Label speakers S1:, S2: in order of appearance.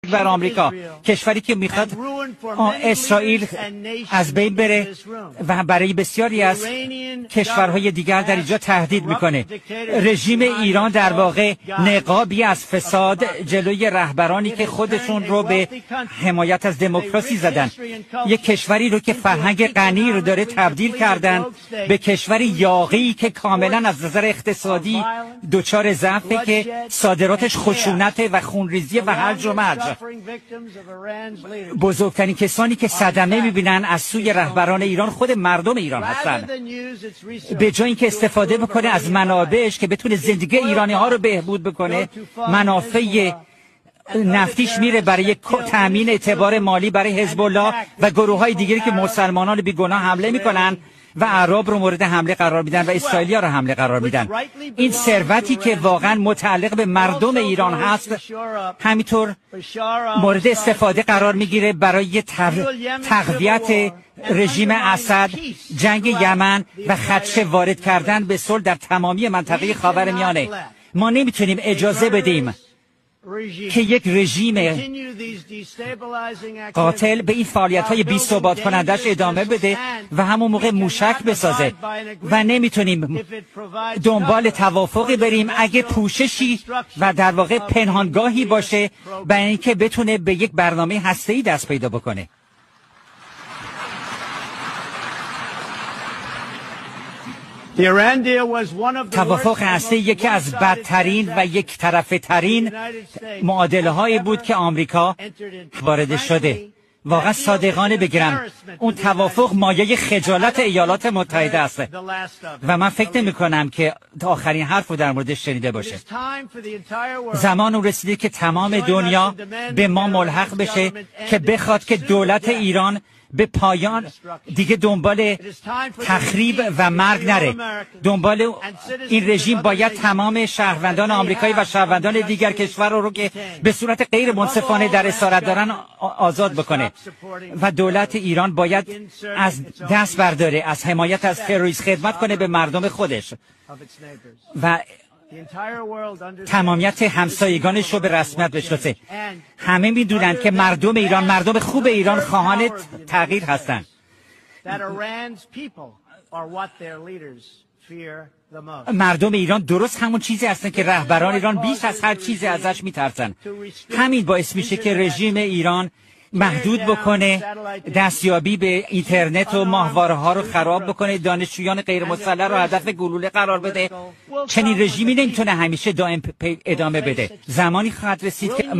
S1: بر آمریکا، کشوری که میخواد اسرائیل از بین بره و برای بسیاری از کشورهای دیگر در اینجا تهدید میکنه. رژیم ایران در واقع نقابی از فساد جلوی رهبرانی که خودشون رو به حمایت از دموکراسی زدن. یک کشوری رو که فرهنگ غنی رو داره تبدیل کردن به کشوری یاغی که کاملا از نظر اقتصادی دچار ضعفه، که صادراتش خشونت و خونریزی و هرج و مرج. بزرگترین کسانی که صدمه میبینن از سوی رهبران ایران خود مردم ایران هستن. به جای اینکه استفاده بکنه از منابعش که بتونه زندگی ایرانی ها رو بهبود بکنه، منافع نفتیش میره برای تأمین اعتبار مالی برای حزب الله و گروه های دیگری که مسلمانان بیگناه حمله میکنن و اعراب رو مورد حمله قرار میدن و اسرائیلیا رو حمله قرار میدن. این ثروتی که واقعا متعلق به مردم ایران هست همینطور مورد استفاده قرار میگیره برای تقویت رژیم اسد، جنگ یمن و خدشه وارد کردن به صلح در تمامی منطقه خاورمیانه. ما نمیتونیم اجازه بدیم که یک رژیم قاتل به این فعالیت‌های بی‌ثبات کنندش ادامه بده و همون موقع موشک بسازه و نمیتونیم دنبال توافقی بریم اگه پوششی و در واقع پنهانگاهی باشه برای اینکه بتونه به یک برنامه هسته‌ای دست پیدا بکنه. توافق هسته‌ای یکی از بدترین و یک طرفه ترین معادله هایی بود که آمریکا وارد شده. واقعا صادقانه بگیرم اون توافق مایه خجالت ایالات متحده است و من فکر نمی کنم که آخرین حرف رو در موردش شنیده باشه. زمان اون رسیده که تمام دنیا به ما ملحق بشه که بخواد که دولت ایران به پایان دیگه دنبال تخریب و مرگ نره. دنبال این رژیم باید تمام شهروندان آمریکایی و شهروندان دیگر کشور رو که به صورت غیر منصفانه در اسارت دارن آزاد بکنه و دولت ایران باید از دست برداره از حمایت از تروریسم، خدمت کنه به مردم خودش و تمامیت همسایگانش رو به رسمیت بشناسه. همه میدونن که مردم ایران، مردم خوب ایران خواهان تغییر هستن. مردم ایران درست همون چیزی هستن که رهبران ایران بیش از هر چیزی ازش میترسن. همین باعث میشه که رژیم ایران محدود بکنه دستیابی به اینترنت و ماهواره ها رو خراب بکنه، دانشجویان غیر مسلح رو هدف گلوله قرار بده. چنین رژیمی نمیتونه همیشه دائم ادامه بده. زمانی خواهد رسید که مردم